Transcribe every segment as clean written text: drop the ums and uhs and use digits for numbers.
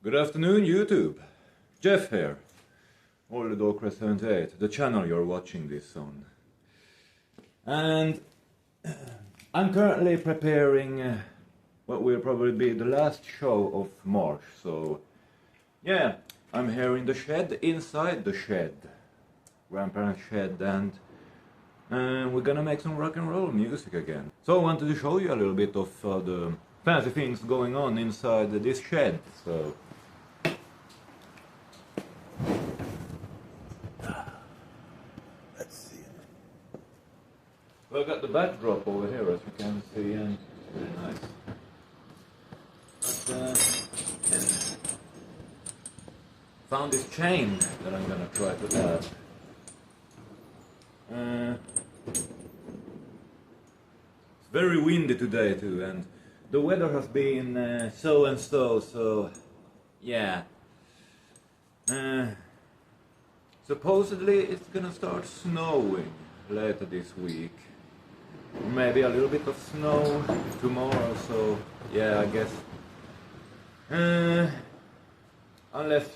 Good afternoon, YouTube. Jeff here. OldDogcrest78, the channel you're watching this on. And I'm currently preparing what will probably be the last show of March. So, yeah, I'm here in the shed, inside the shed, grandparents' shed, and we're gonna make some rock and roll music again. So I wanted to show you a little bit of the fancy things going on inside this shed. So. Well, I've got the backdrop over here, as you can see, and it's really nice. But, found this chain that I'm gonna try to add. It's very windy today too, and the weather has been so and so, yeah. Supposedly it's gonna start snowing later this week. Maybe a little bit of snow tomorrow, so yeah, I guess. Unless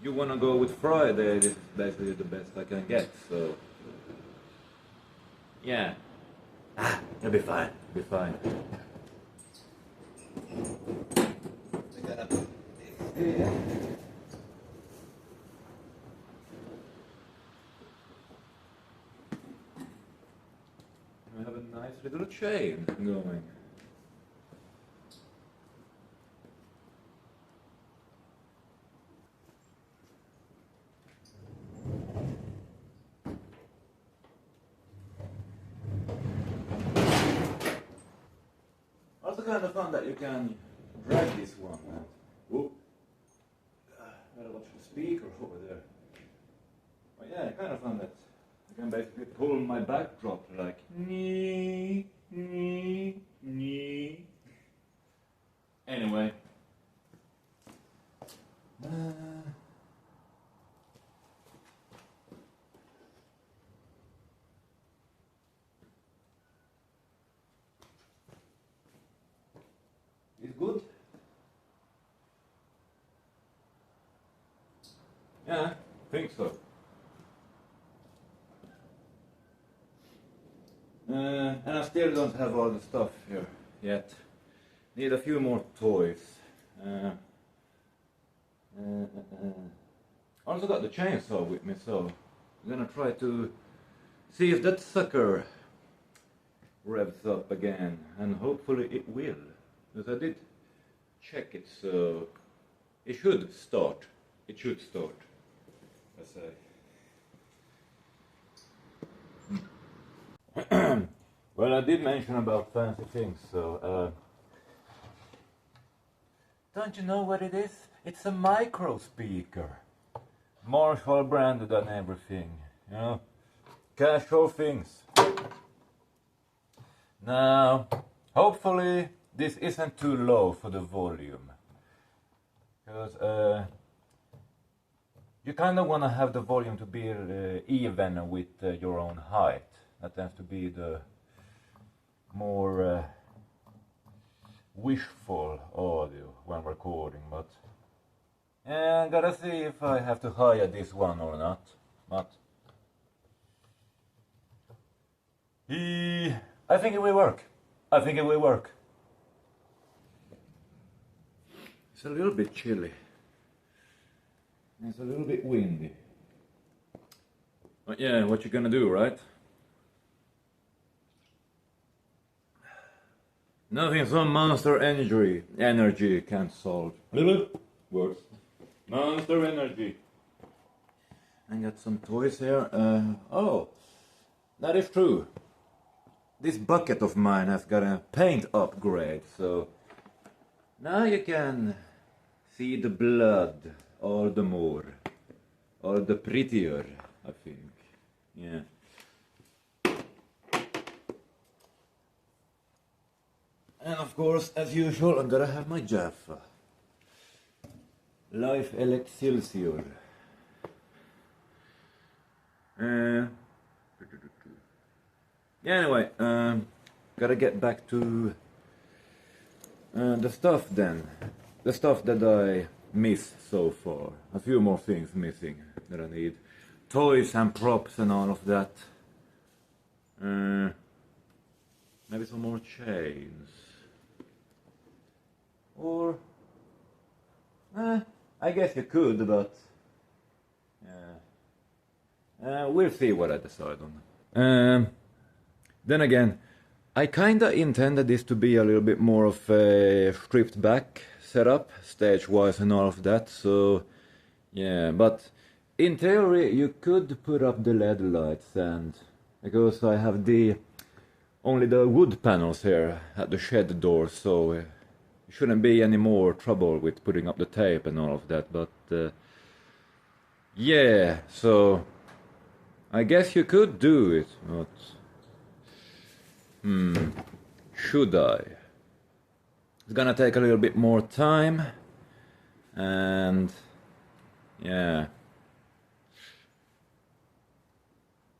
you wanna go with Friday, this is basically the best I can get, so yeah. It'll be fine, it'll be fine. I gotta put this here. I have a nice little chain going. Also kind of fun that you can drag this one. Whoop. Gotta watch the speaker over there. But yeah, kind of fun that I can basically pull my backdrop like nee, nee, nee. Anyway. It's good? Yeah, I think so. And I still don't have all the stuff here yet. Need a few more toys. Also got the chainsaw with me, so I'm gonna try to see if that sucker revs up again, and hopefully it will. Because I did check it, so it should start. It should start, I say. Well, I did mention about fancy things, so don't you know what it is? It's a micro speaker. Marshall branded and everything, you know, casual things. Now, hopefully this isn't too low for the volume, because you kind of want to have the volume to be even with your own height. That tends to be the more wishful audio when recording, but I gotta see if I have to hire this one or not. But I think it will work. I think it will work. It's a little bit chilly. It's a little bit windy. But yeah, what you gonna do, right? Nothing some Monster Energy can't solve. Little words. Monster Energy. I got some toys here. Oh, that is true. This bucket of mine has got a paint upgrade, so now you can see the blood all the more, all the prettier, I think. Yeah. And of course, as usual, I'm gonna have my Jaffa. Life Excelsior. Yeah, anyway, gotta get back to the stuff then. The stuff that I missed so far. A few more things missing that I need. Toys and props and all of that. Maybe some more chains. Or... I guess you could, but... we'll see what I decide on. Then again, I kinda intended this to be a little bit more of a stripped back setup, stage-wise and all of that, so... Yeah, but in theory you could put up the LED lights, and... Because I have only the wood panels here at the shed door, so... It shouldn't be any more trouble with putting up the tape and all of that, but... yeah, so... I guess you could do it, but... should I? It's gonna take a little bit more time, and yeah.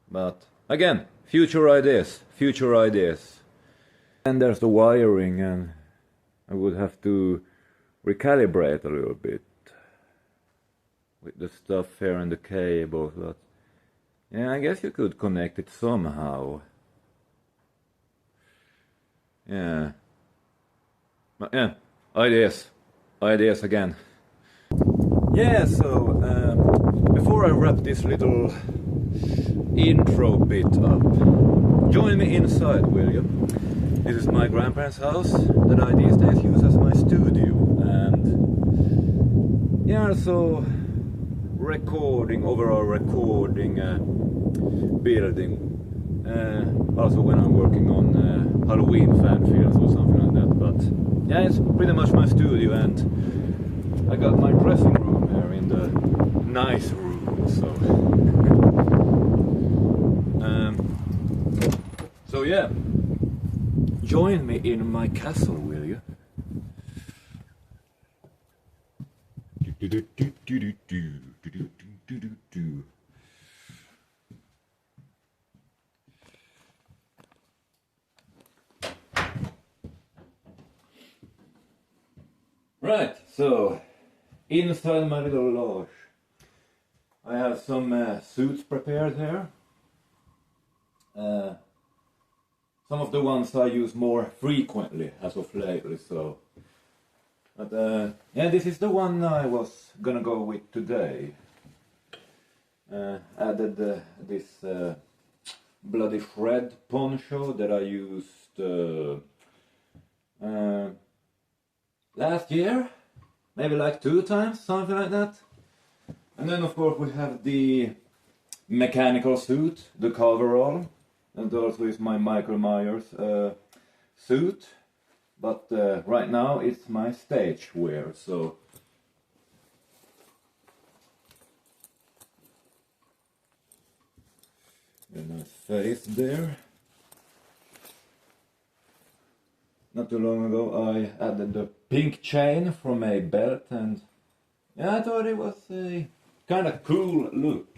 But again, future ideas. And there's the wiring, and I would have to recalibrate a little bit with the stuff here and the cables, but yeah, I guess you could connect it somehow. Yeah. But yeah, ideas again. Yeah, so before I wrap this little intro bit up, join me inside, will you? This is my grandparents' house that I these days use as my studio, and yeah, so overall recording, building. Also when I'm working on Halloween fan films or something like that, but yeah, it's pretty much my studio, and I got my dressing room here in the nice room, so so yeah, join me in my castle, will you? Right, so inside my little lodge I have some suits prepared here. Some of the ones I use more frequently as of lately, so... But yeah, this is the one I was gonna go with today. Added this Bloody Fred poncho that I used last year, maybe like 2 times, something like that. And then of course we have the mechanical suit, the coverall, and also is my Michael Myers suit. But right now it's my stage wear, so... A nice face there. Not too long ago I added the pink chain from a belt, and yeah, I thought it was a kind of cool look.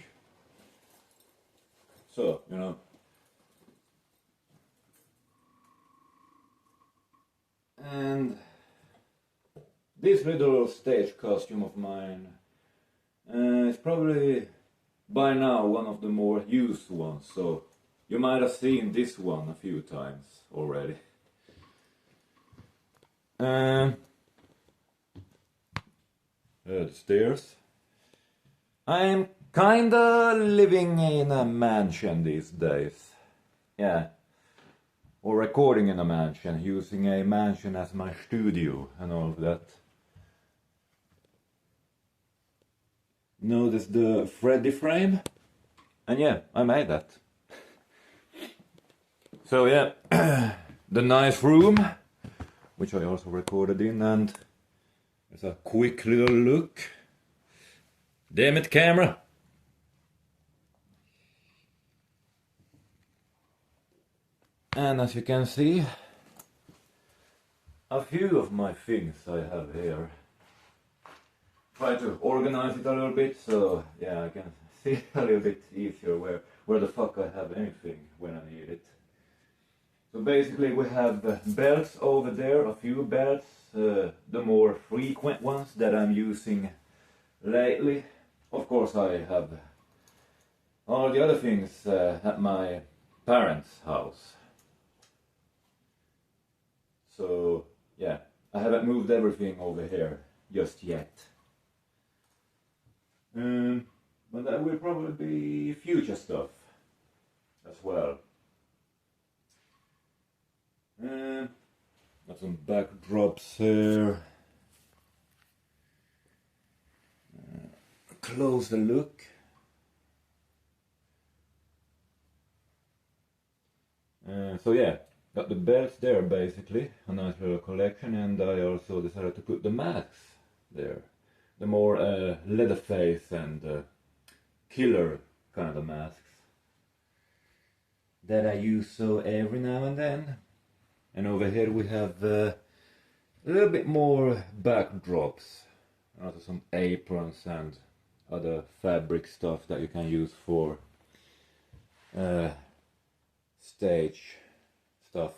So, you know. And this little stage costume of mine is probably by now one of the more used ones, so you might have seen this one a few times already. The stairs. I'm kinda living in a mansion these days. Yeah. Or recording in a mansion, using a mansion as my studio and all of that. Notice the Freddy frame? And yeah, I made that. So yeah, the nice room, which I also recorded in, and there's a quick little look. Damn it, camera! And as you can see, a few of my things I have here. Try to organize it a little bit, so yeah, I can see a little bit easier where the fuck I have anything when I need it. So basically we have belts over there, a few belts, the more frequent ones that I'm using lately. Of course I have all the other things at my parents' house. So yeah, I haven't moved everything over here just yet. But that will probably be future stuff as well. Got some backdrops here. Closer look. So yeah, got the belts there basically, a nice little collection, and I also decided to put the masks there. The more Leatherface and killer kind of masks that I use so every now and then. And over here we have a little bit more backdrops, also some aprons and other fabric stuff that you can use for stage stuff,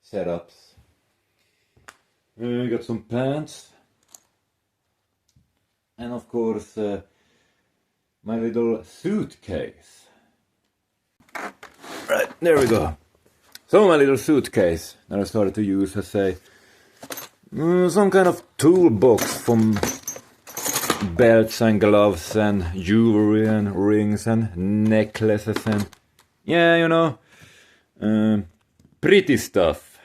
setups. Got some pants, and of course my little suitcase. Right, there we go. So my little suitcase that I started to use as a some kind of toolbox from belts and gloves and jewelry and rings and necklaces and yeah, you know, pretty stuff.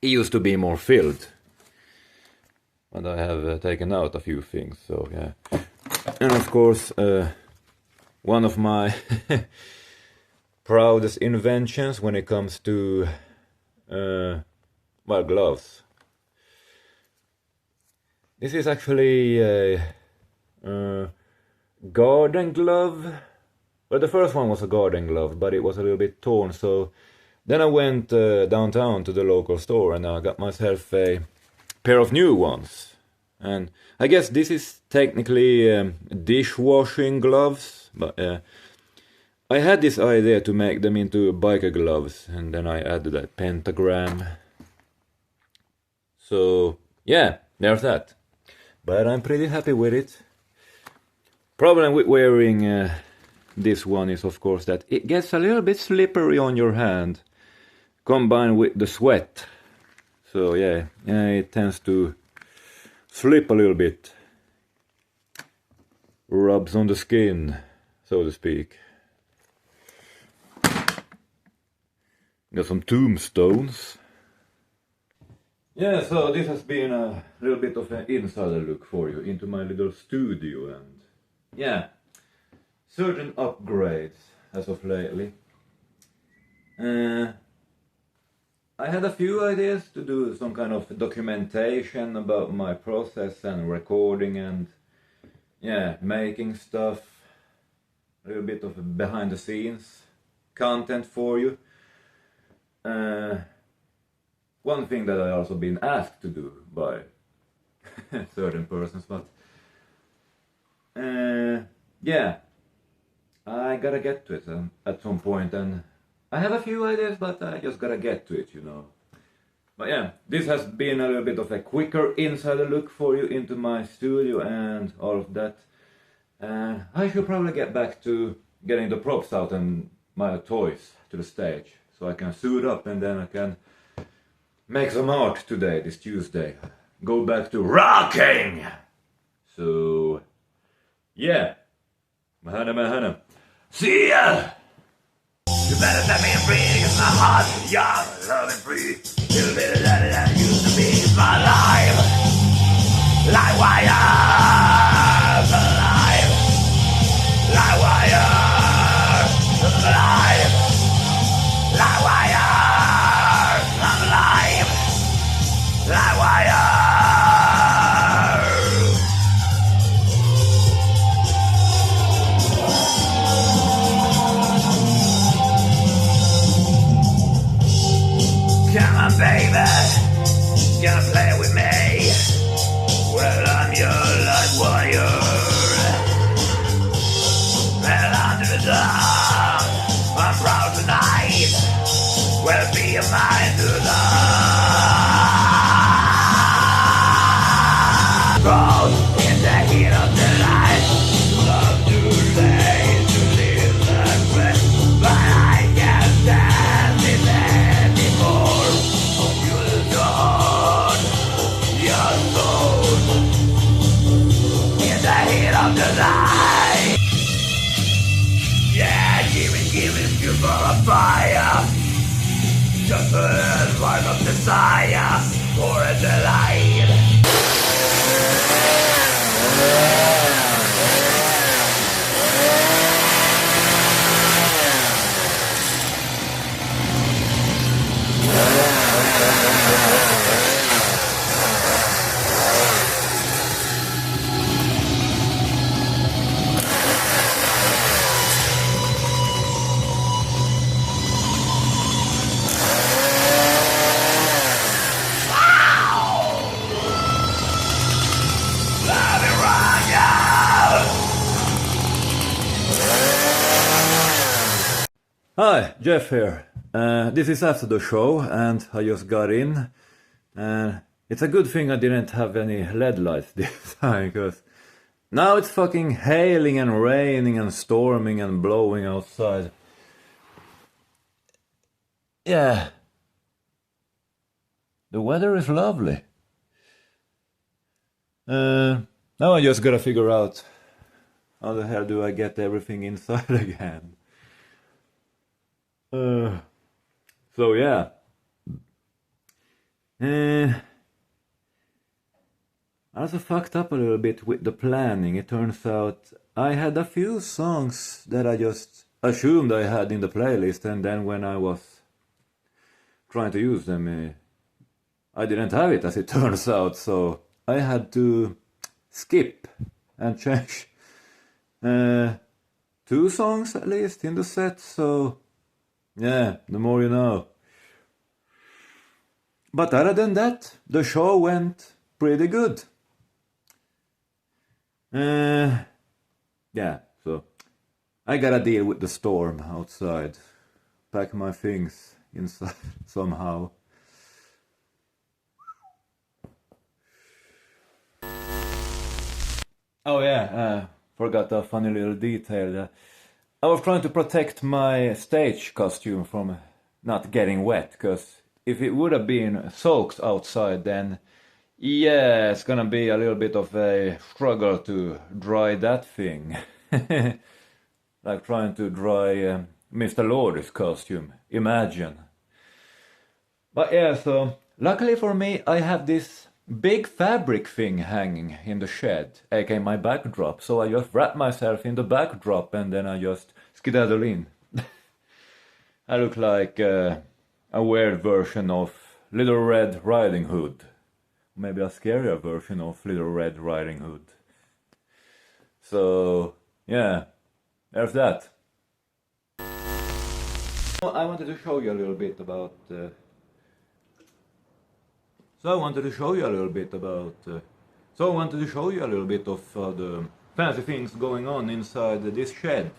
It used to be more filled, but I have taken out a few things, so yeah. And of course one of my proudest inventions when it comes to well, gloves. This is actually a garden glove. Well, the first one was a garden glove, but it was a little bit torn, so then I went downtown to the local store and I got myself a pair of new ones. And I guess this is technically dishwashing gloves, but I had this idea to make them into biker gloves, and then I added a pentagram. So yeah, there's that. But I'm pretty happy with it. Problem with wearing this one is of course that it gets a little bit slippery on your hand, combined with the sweat. So yeah, it tends to slip a little bit. Rubs on the skin, so to speak. Got some tombstones. Yeah, so this has been a little bit of an insider look for you into my little studio, and yeah, certain upgrades as of lately. I had a few ideas to do some kind of documentation about my process and recording and yeah, making stuff, a little bit of behind the scenes content for you. One thing that I also been asked to do by certain persons, but yeah, I gotta get to it at some point, and I have a few ideas, but I just gotta get to it, you know. But yeah, this has been a little bit of a quicker insider look for you into my studio and all of that. I should probably get back to getting the props out and my toys to the stage, so I can suit up and then I can make some art today, this Tuesday. Go back to rocking! So, yeah. Mahana. See ya! You better set me free, cause my heart is young, love and free. Little bit of that used to be my life. Live wire! Alive! Live wire! Alive! Live wire! I'm alive! Live wire! Come on, baby, gonna play with me. Well, I'm your life warrior. Well, under the dawn, I'm proud tonight. will be mine to love. In the heat of the night, love too late to live that way, but I can't stand it anymore. You don't, your soul, in the heat of the night. Yeah, giving you for a fire, just a spark of desire, for a delight. Hi, Jeff here. This is after the show and I just got in. It's a good thing I didn't have any LED lights this time, because now it's fucking hailing and raining and storming and blowing outside. Yeah. The weather is lovely. Now I just gotta figure out how the hell do I get everything inside again. So yeah. I also fucked up a little bit with the planning. It turns out I had a few songs that I just assumed I had in the playlist, and then when I was trying to use them, I didn't have it, as it turns out, so I had to skip and change 2 songs at least in the set, so yeah, the more you know. But other than that, the show went pretty good. Yeah, so I gotta deal with the storm outside. Pack my things inside somehow. Oh yeah, forgot a funny little detail. I was trying to protect my stage costume from not getting wet, because if it would have been soaked outside, then yeah, it's gonna be a little bit of a struggle to dry that thing. Like trying to dry Mr. Lordy's costume, imagine. But yeah, so luckily for me, I have this big fabric thing hanging in the shed, aka my backdrop, so I just wrap myself in the backdrop and then I just skedaddle in. I look like a weird version of Little Red Riding Hood. Maybe a scarier version of Little Red Riding Hood. So, yeah, there's that. I wanted to show you a little bit about... So I wanted to show you a little bit of the fancy things going on inside this shed.